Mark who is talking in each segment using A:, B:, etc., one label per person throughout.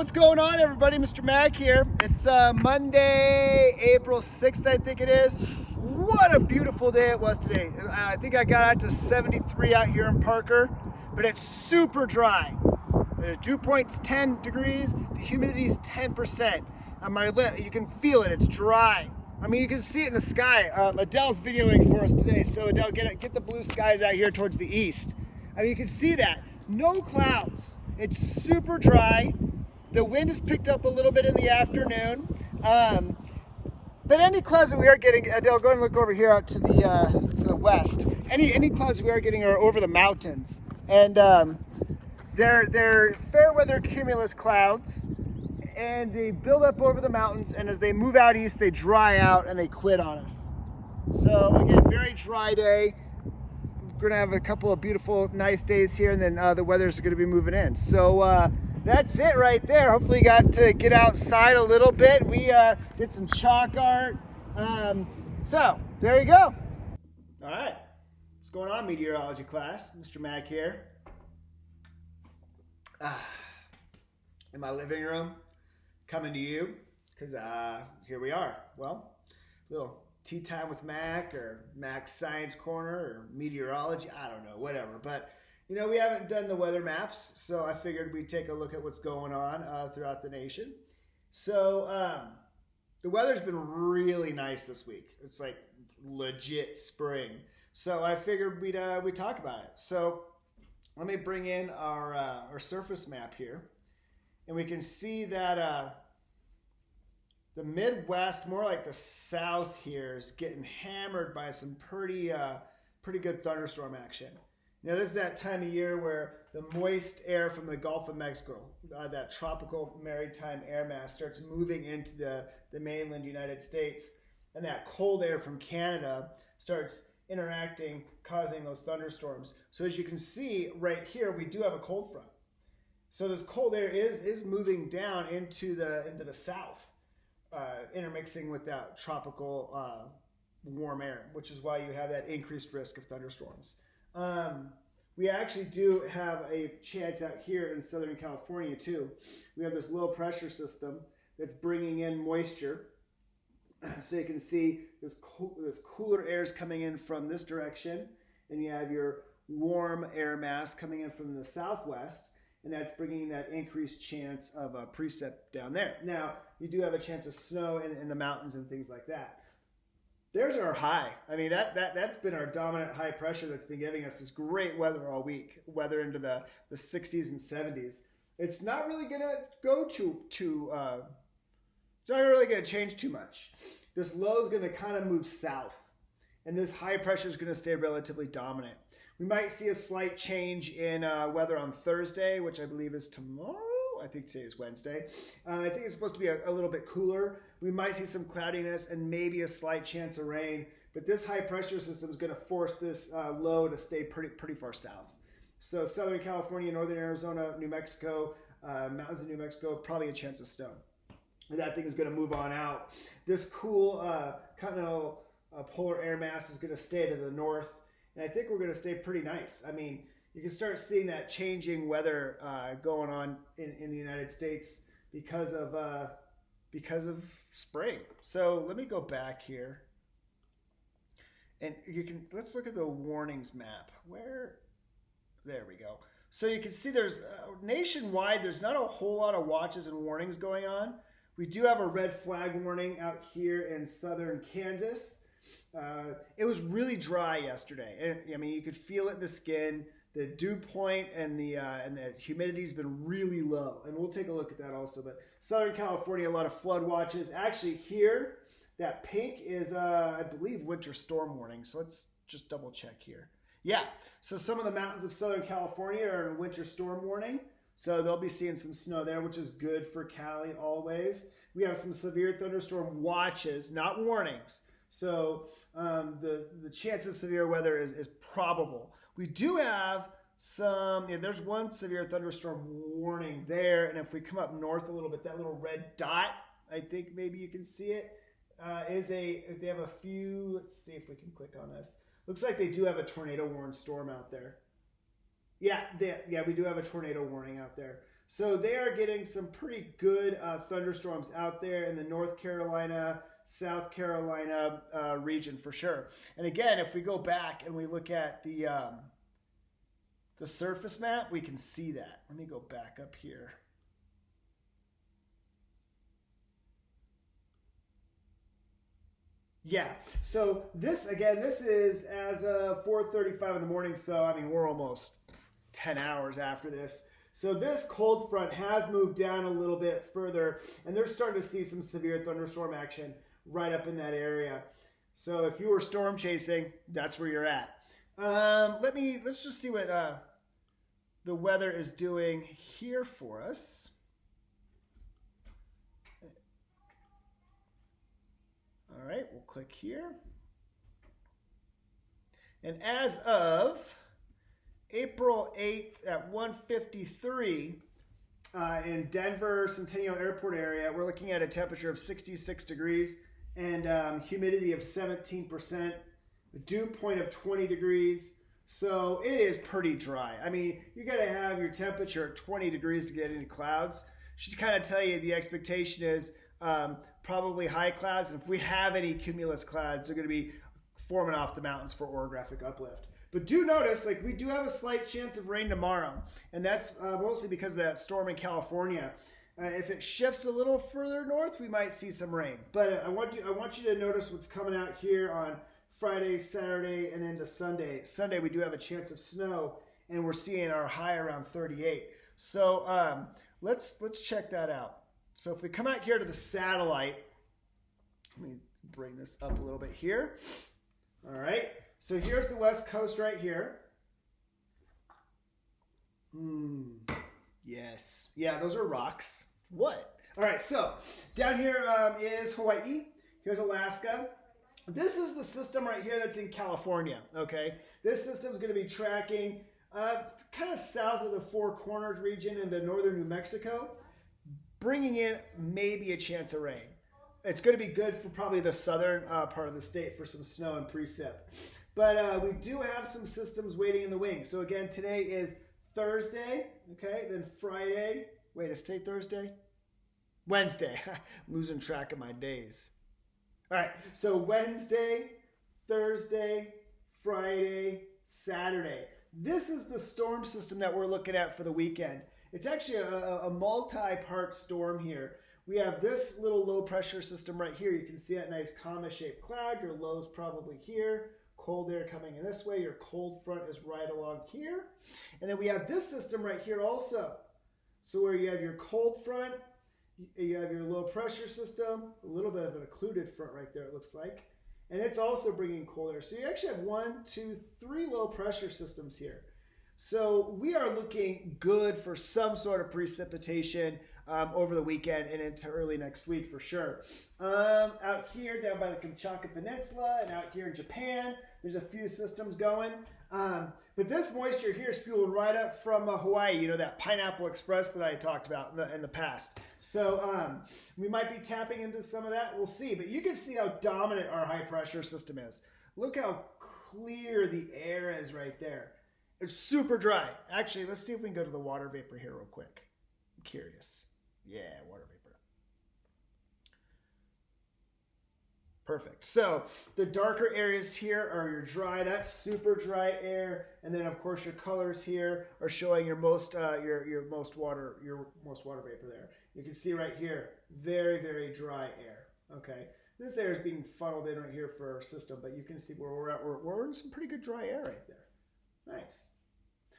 A: what's going on, everybody? Mr. Mac here. It's Monday, April 6th, I think it is. What a beautiful day it was today. I think I got out to 73 out here in Parker, but it's super dry. The dew point's 10 degrees, the humidity's 10%. On my lip, you can feel it, it's dry. I mean, you can see it in the sky. Adele's videoing for us today, so Adele, get the blue skies out here towards the east. I mean, you can see that. No clouds. It's super dry. The wind has picked up a little bit in the afternoon. But any clouds that we are getting, Adele, go and look over here out to the west. Any clouds we are getting are over the mountains. And they're fair weather cumulus clouds. And they build up over the mountains, and as they move out east, they dry out and they quit on us. So again, very dry day. We're gonna have a couple of beautiful, nice days here, and then the weather's gonna be moving in. So that's it right there. Hopefully you got to get outside a little bit. We did some chalk art. So there you go. All right, what's going on, meteorology class? Mr. Mac here. In my living room, coming to you, because here we are. Well, little tea time with Mac, or Mac's Science Corner, or Meteorology, I don't know, whatever. But, you know, we haven't done the weather maps, so I figured we'd take a look at what's going on throughout the nation. So, the weather's been really nice this week. It's like legit spring. So I figured we'd talk about it. So let me bring in our surface map here. And we can see that the Midwest, more like the South here, is getting hammered by some pretty good thunderstorm action. Now, this is that time of year where the moist air from the Gulf of Mexico, that tropical maritime air mass, starts moving into the mainland United States, and that cold air from Canada starts interacting, causing those thunderstorms. So as you can see right here, we do have a cold front. So this cold air is moving down into the south, intermixing with that tropical warm air, which is why you have that increased risk of thunderstorms. We actually do have a chance out here in Southern California too. We have this low pressure system that's bringing in moisture. So you can see this cooler air is coming in from this direction, and you have your warm air mass coming in from the southwest. And that's bringing that increased chance of a precip down there. Now, you do have a chance of snow in the mountains and things like that. There's our high. I mean, that's been our dominant high pressure that's been giving us this great weather all week, weather into the 60s and 70s. It's not really going to go it's not really going to change too much. This low is going to kind of move south, and this high pressure is going to stay relatively dominant. We might see a slight change in weather on Thursday, which I believe is tomorrow. I think today is Wednesday. I think it's supposed to be a little bit cooler. We might see some cloudiness and maybe a slight chance of rain. But this high pressure system is going to force this low to stay pretty far south. So Southern California, Northern Arizona, New Mexico, mountains of New Mexico, probably a chance of snow. And that thing is going to move on out. This cool continental polar air mass is going to stay to the north. And I think we're going to stay pretty nice. I mean, you can start seeing that changing weather going on in the United States because of spring. So let me go back here, and let's look at the warnings map. There we go. So you can see there's nationwide. There's not a whole lot of watches and warnings going on. We do have a red flag warning out here in southern Kansas. It was really dry yesterday. I mean, you could feel it in the skin. The dew point and the humidity's been really low, and we'll take a look at that also. But Southern California, a lot of flood watches. Actually, here, that pink is, I believe, winter storm warning. So let's just double check here. Yeah, so some of the mountains of Southern California are in winter storm warning. So they'll be seeing some snow there, which is good for Cali always. We have some severe thunderstorm watches, not warnings. So the chance of severe weather is probable. We do have there's one severe thunderstorm warning there. And if we come up north a little bit, that little red dot, I think maybe you can see it, they have a few, let's see if we can click on this. Looks like they do have a tornado warning storm out there. Yeah, we do have a tornado warning out there. So they are getting some pretty good thunderstorms out there in the North Carolina, South Carolina region for sure. And again, if we go back and we look at the surface map, we can see that. Let me go back up here. Yeah, so this is as of 4:35 in the morning, so I mean, we're almost 10 hours after this. So this cold front has moved down a little bit further, and they're starting to see some severe thunderstorm action right up in that area. So if you were storm chasing, that's where you're at. Let's just see what the weather is doing here for us. All right, we'll click here. And as of April 8th at 1:53 in Denver Centennial Airport area, we're looking at a temperature of 66 degrees and humidity of 17%, a dew point of 20 degrees. So it is pretty dry. I mean, you got to have your temperature at 20 degrees to get any clouds. Should kind of tell you the expectation is probably high clouds. And if we have any cumulus clouds, they're going to be forming off the mountains for orographic uplift. But do notice, like, we do have a slight chance of rain tomorrow, and that's mostly because of that storm in California. If it shifts a little further north, we might see some rain. But I want you to notice what's coming out here on Friday, Saturday, and into Sunday. Sunday, we do have a chance of snow, and we're seeing our high around 38. So let's check that out. So if we come out here to the satellite, let me bring this up a little bit here. All right. So here's the West Coast right here. Yes. Yeah, those are rocks. What? All right, so down here is Hawaii. Here's Alaska. This is the system right here that's in California, okay? This system is going to be tracking kind of south of the Four Corners region into northern New Mexico, bringing in maybe a chance of rain. It's going to be good for probably the southern part of the state for some snow and precip. But we do have some systems waiting in the wings. So again, today is Thursday, okay? Then Friday. Wait, is today Thursday? Wednesday. I'm losing track of my days. All right, so Wednesday, Thursday, Friday, Saturday. This is the storm system that we're looking at for the weekend. It's actually a multi-part storm here. We have this little low pressure system right here. You can see that nice comma-shaped cloud. Your low's probably here. Cold air coming in this way. Your cold front is right along here. And then we have this system right here also. So where you have your cold front, you have your low pressure system, a little bit of an occluded front right there, it looks like. And it's also bringing cold air. So you actually have 1, 2, 3 low pressure systems here. So we are looking good for some sort of precipitation over the weekend and into early next week for sure. Out here down by the Kamchatka Peninsula and out here in Japan, there's a few systems going. But this moisture here is fueling right up from Hawaii, you know, that Pineapple Express that I talked about in the past. So we might be tapping into some of that. We'll see. But you can see how dominant our high pressure system is. Look how clear the air is right there. It's super dry. Actually, let's see if we can go to the water vapor here real quick. I'm curious. Yeah, water vapor. Perfect. So the darker areas here are your dry. That's super dry air, and then of course your colors here are showing your most water vapor there. You can see right here, very very dry air. Okay, this air is being funneled in right here for our system, but you can see where we're at. We're in some pretty good dry air right there. Nice.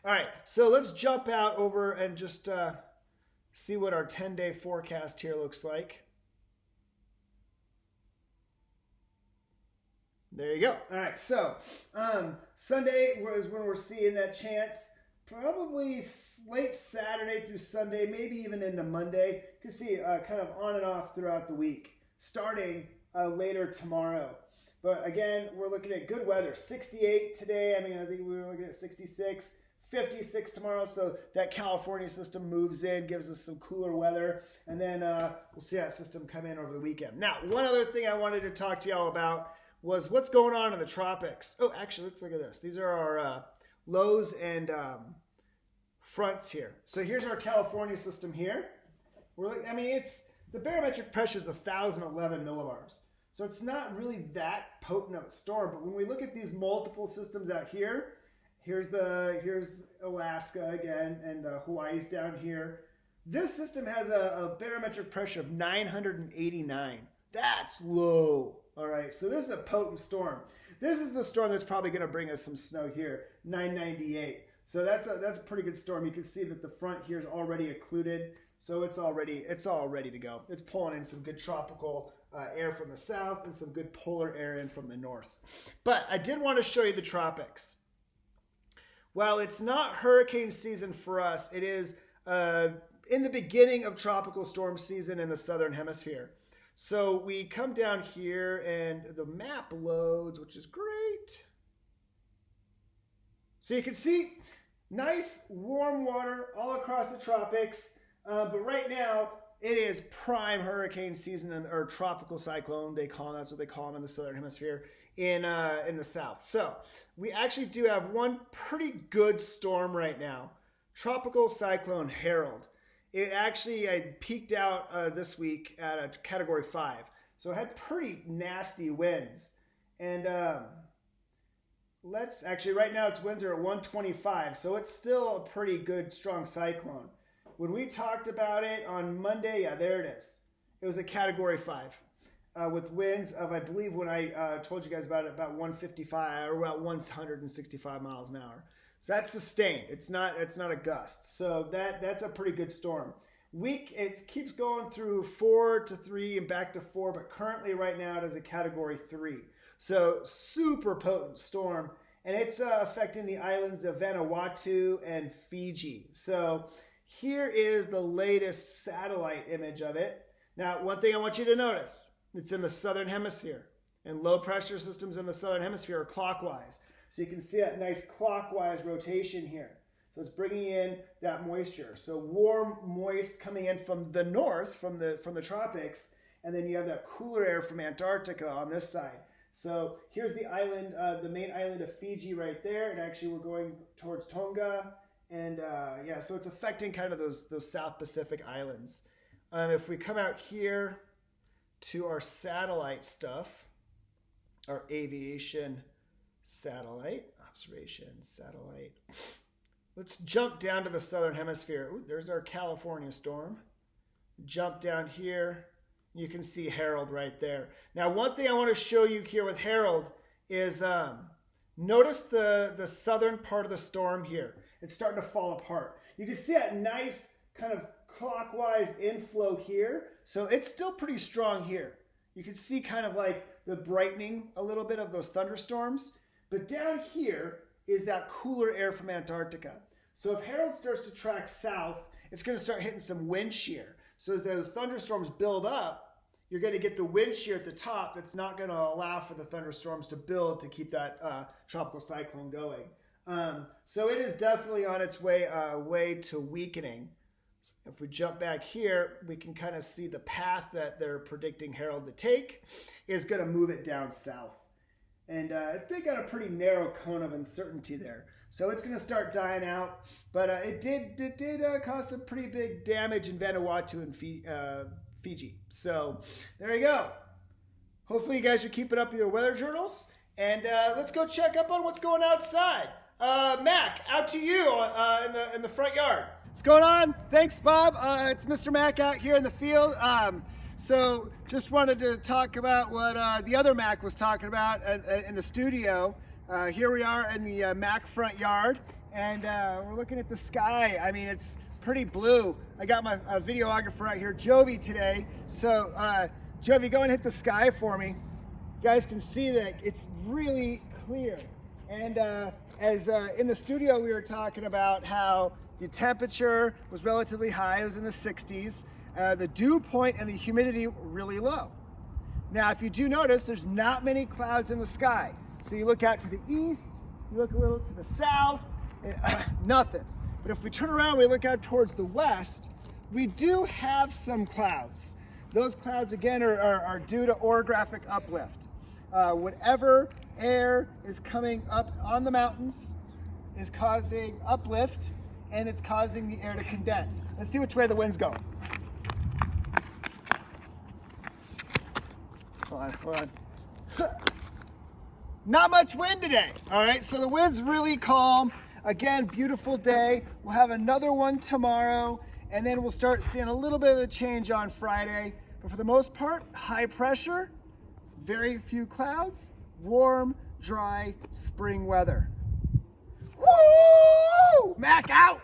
A: All right, so let's jump out over and just see what our 10-day forecast here looks like. There you go. All right, so Sunday is when we're seeing that chance. Probably late Saturday through Sunday, maybe even into Monday. You can see kind of on and off throughout the week, starting later tomorrow. But again, we're looking at good weather. 68 today. I mean, I think we were looking at 66, 56 tomorrow. So that California system moves in, gives us some cooler weather. And then we'll see that system come in over the weekend. Now, one other thing I wanted to talk to y'all about was what's going on in the tropics. Oh, actually, let's look at this. These are our lows and fronts here. So here's our California system here. The barometric pressure is 1,011 millibars. So it's not really that potent of a storm. But when we look at these multiple systems out here, here's Alaska again, and Hawaii's down here. This system has a barometric pressure of 989. That's low. All right, so this is a potent storm. This is the storm that's probably going to bring us some snow here, 998. So that's a pretty good storm. You can see that the front here is already occluded, so it's all ready to go. It's pulling in some good tropical air from the south and some good polar air in from the north. But I did want to show you the tropics. While it's not hurricane season for us, it is in the beginning of tropical storm season in the southern hemisphere. So we come down here and the map loads, which is great. So you can see nice warm water all across the tropics. But right now it is prime hurricane season, or tropical cyclone. That's what they call them in the southern hemisphere in the south. So we actually do have one pretty good storm right now. Tropical Cyclone Harold. It actually peaked out this week at a Category 5. So it had pretty nasty winds. And right now its winds are at 125. So it's still a pretty good, strong cyclone. When we talked about it on Monday, yeah, there it is. It was a Category 5 with winds of, I believe when I told you guys about it, about 155 or about 165 miles an hour. So that's sustained. It's not a gust. So that's a pretty good storm. It keeps going through 4 to 3 and back to 4, but currently right now it is a Category 3. So super potent storm, and it's affecting the islands of Vanuatu and Fiji. So here is the latest satellite image of it. Now, one thing I want you to notice, it's in the southern hemisphere, and low pressure systems in the southern hemisphere are clockwise. So you can see that nice clockwise rotation here. So it's bringing in that moisture. So warm, moist coming in from the north, from the tropics, and then you have that cooler air from Antarctica on this side. So here's the island, the main island of Fiji right there, and actually we're going towards Tonga, and so it's affecting kind of those South Pacific islands. If we come out here to our satellite stuff, our aviation satellite, observation satellite. Let's jump down to the southern hemisphere. Ooh, there's our California storm. Jump down here. You can see Harold right there. Now, one thing I want to show you here with Harold is notice the southern part of the storm here. It's starting to fall apart. You can see that nice kind of clockwise inflow here. So it's still pretty strong here. You can see kind of like the brightening a little bit of those thunderstorms. But down here is that cooler air from Antarctica. So if Harold starts to track south, it's going to start hitting some wind shear. So as those thunderstorms build up, you're going to get the wind shear at the top that's not going to allow for the thunderstorms to build to keep that tropical cyclone going. So it is definitely on its way to weakening. So if we jump back here, we can kind of see the path that they're predicting Harold to take is going to move it down south. And they got a pretty narrow cone of uncertainty there. So it's going to start dying out. But it did cause some pretty big damage in Vanuatu and Fiji. So there you go. Hopefully you guys are keeping up with your weather journals. And let's go check up on what's going outside. Mac, out to you in the front yard. What's going on? Thanks, Bob. It's Mr. Mac out here in the field. So just wanted to talk about what the other Mac was talking about in the studio. Here we are in the Mac front yard, and we're looking at the sky. I mean, it's pretty blue. I got my videographer out here, Jovi, today. So Jovi, go and hit the sky for me. You guys can see that it's really clear. And as in the studio, we were talking about how the temperature was relatively high. It was in the 60s. The dew point and the humidity were really low. Now, if you do notice, there's not many clouds in the sky. So you look out to the east, you look a little to the south, and, nothing. But if we turn around, we look out towards the west, we do have some clouds. Those clouds, again, are due to orographic uplift. Whatever air is coming up on the mountains is causing uplift, and it's causing the air to condense. Let's see which way the wind's going. Hold on. Not much wind today. All right, so the wind's really calm. Again, beautiful day. We'll have another one tomorrow, and then we'll start seeing a little bit of a change on Friday. But for the most part, high pressure, very few clouds, warm, dry spring weather. Woo! Mac out!